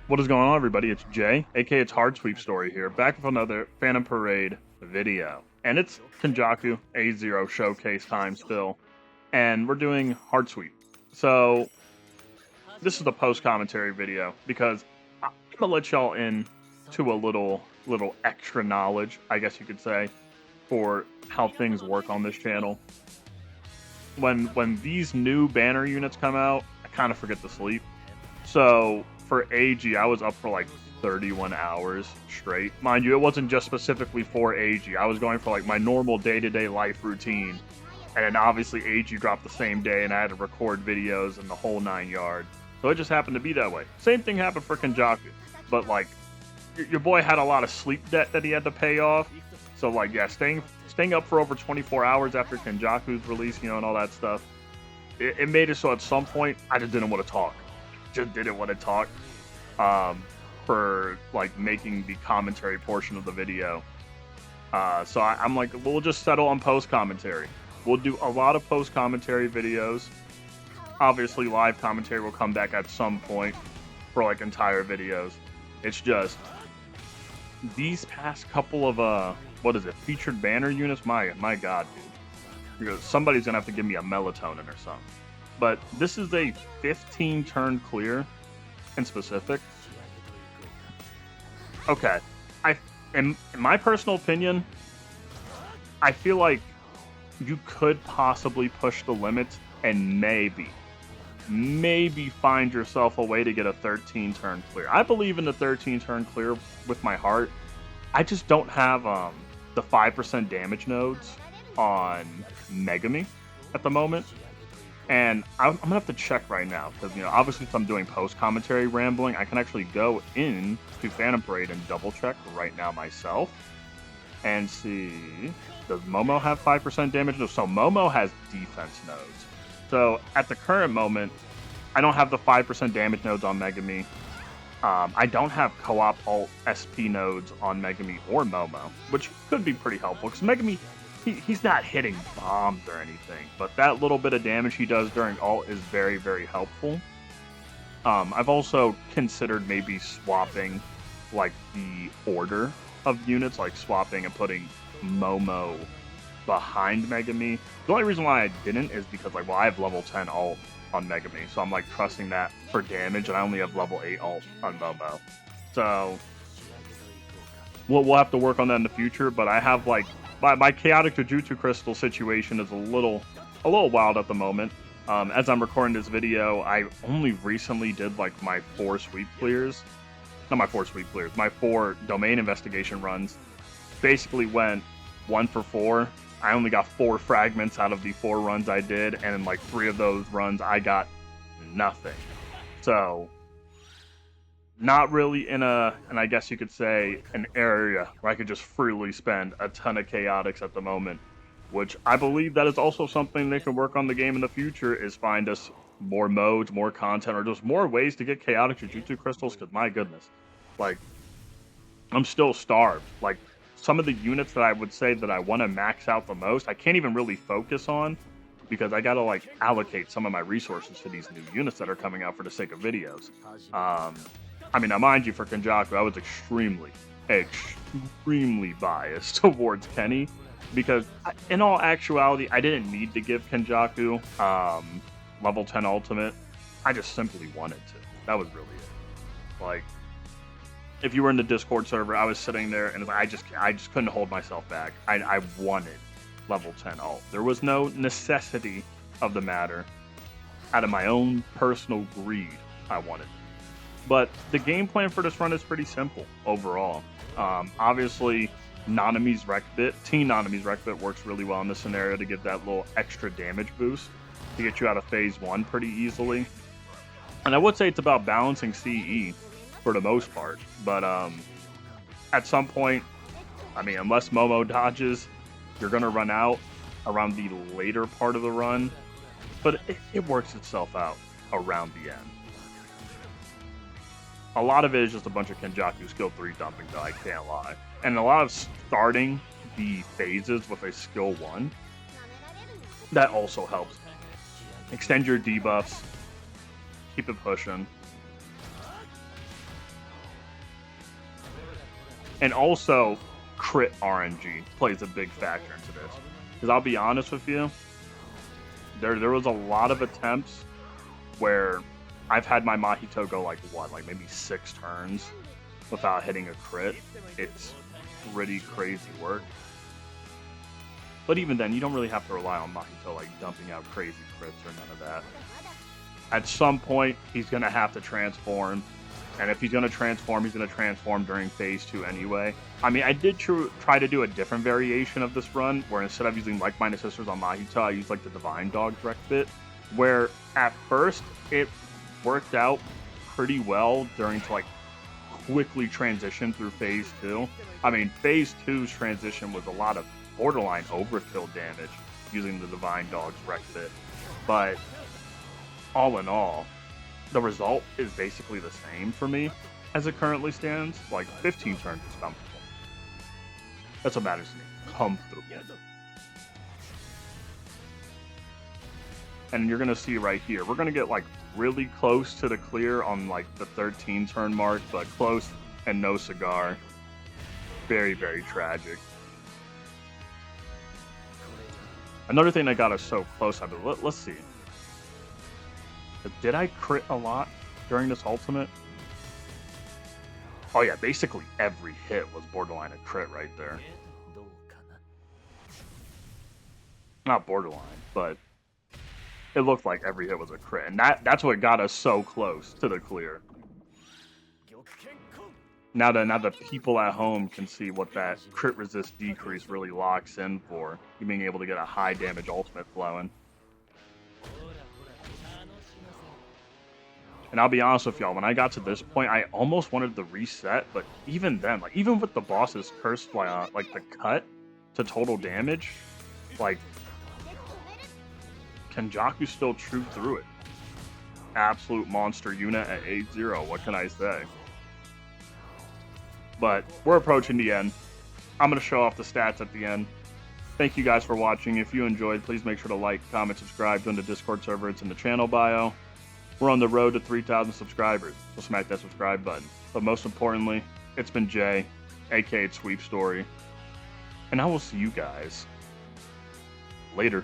What is going on, everybody? It's Jay, aka it's Hard Sweep Story here, back with another Phantom Parade video. And it's KENJAKU A0 showcase time still, and we're doing Hard Sweep. So, this is the post-commentary video, because I'm gonna let y'all in to a little extra knowledge, I guess you could say, for how things work on this channel. When these new banner units come out, I kind of forget to sleep. So for AG, I was up for like 31 hours straight. Mind you, it wasn't just specifically for AG. I was going for like my normal day-to-day life routine. And then obviously AG dropped the same day and I had to record videos and the whole 9 yards. So it just happened to be that way. Same thing happened for KENJAKU. But like, your boy had a lot of sleep debt that he had to pay off. So like, yeah, staying up for over 24 hours after KENJAKU's release, and all that stuff, it made it so at some point I just didn't want to talk. Just didn't want to talk for like making the commentary portion of the video. So I'm like, we'll just settle on post commentary. We'll do a lot of post commentary videos. Obviously, live commentary will come back at some point for like entire videos. It's just these past couple of featured banner units. My God, dude, somebody's gonna have to give me a melatonin or something. But this is a 15 turn clear in specific. Okay, in my personal opinion, I feel like you could possibly push the limits and maybe find yourself a way to get a 13 turn clear. I believe in the 13 turn clear with my heart. I just don't have the 5% damage nodes on Megami at the moment. And I'm gonna have to check right now because obviously if I'm doing post commentary rambling, I can actually go in to Phantom Parade and double check right now myself and see, does Momo have 5% damage? No, so Momo has defense nodes. So at the current moment, I don't have the 5% damage nodes on Megami. I don't have co-op alt SP nodes on Megami or Momo, which could be pretty helpful because Megami, he's not hitting bombs or anything, but that little bit of damage he does during ult is very, very helpful. I've also considered maybe swapping like the order of units, like swapping and putting Momo behind Megami. The only reason why I didn't is because like, well, I have level 10 ult on Megami, so I'm like trusting that for damage, and I only have level 8 ult on Momo. So we'll have to work on that in the future, but I have like my chaotic Jujutsu crystal situation is a little wild at the moment. As I'm recording this video, I only recently did like my 4 sweep clears. Not my 4 sweep clears, my 4 domain investigation runs. Basically went 1 for 4. I only got 4 fragments out of the 4 runs I did, and in like 3 of those runs I got nothing. So not really in and I guess you could say an area where I could just freely spend a ton of chaotics at the moment, which I believe that is also something they can work on the game in the future, is find us more modes, more content, or just more ways to get chaotic Jujutsu crystals, because my goodness, like, I'm still starved. Like, some of the units that I would say that I want to max out the most, I can't even really focus on because I gotta like allocate some of my resources to these new units that are coming out for the sake of videos. I mean, now mind you, for KENJAKU, I was extremely biased towards Kenny because in all actuality, I didn't need to give KENJAKU level 10 ultimate. I just simply wanted to. That was really it. Like, if you were in the Discord server, I was sitting there and I just couldn't hold myself back. I wanted level 10 ult. There was no necessity of the matter. Out of my own personal greed, I wanted it. But the game plan for this run is pretty simple overall. Obviously, Nanami's Wreck Bit, Teen Nanami's Wreck Bit works really well in this scenario to get that little extra damage boost to get you out of phase 1 pretty easily. And I would say it's about balancing CE for the most part, but at some point, I mean, unless Momo dodges, you're gonna run out around the later part of the run, but it works itself out around the end. A lot of it is just a bunch of KENJAKU skill 3 dumping, though, I can't lie. And a lot of starting the phases with a skill 1, that also helps. Extend your debuffs, keep it pushing. And also, crit RNG plays a big factor into this. Because I'll be honest with you, there was a lot of attempts where I've had my Mahito go like maybe 6 turns without hitting a crit. It's pretty crazy work. But even then, you don't really have to rely on Mahito like dumping out crazy crits or none of that. At some point, he's going to have to transform. And if he's going to transform, he's going to transform during Phase 2 anyway. I mean, I did try to do a different variation of this run, where instead of using Like-Minded Sisters on Mahito, I used like the Divine Dog direct bit, where at first it worked out pretty well during to like quickly transition through Phase 2. I mean, Phase 2's transition was a lot of borderline overkill damage using the Divine Dog's direct bit. But all in all, the result is basically the same for me as it currently stands. Like 15 turns is comfortable. That's what matters to me. Comfortable. And you're gonna see right here, we're gonna get like really close to the clear on like the 13 turn mark, but close and no cigar. Very, very tragic. Another thing that got us so close, let's see. Did I crit a lot during this ultimate? Oh yeah, basically every hit was borderline a crit right there. Not borderline, but it looked like every hit was a crit. And that's what got us so close to the clear. Now the people at home can see what that crit resist decrease really locks in for. You being able to get a high damage ultimate flowing. And I'll be honest with y'all, when I got to this point, I almost wanted to reset, but even then, like even with the boss's curse, like the cut to total damage, like KENJAKU still chewed through it. Absolute monster unit at 8-0. What can I say? But we're approaching the end. I'm going to show off the stats at the end. Thank you guys for watching. If you enjoyed, please make sure to like, comment, subscribe, join the Discord server. It's in the channel bio. We're on the road to 3,000 subscribers, so smack that subscribe button. But most importantly, it's been Jay, aka Sweep Story, and I will see you guys later.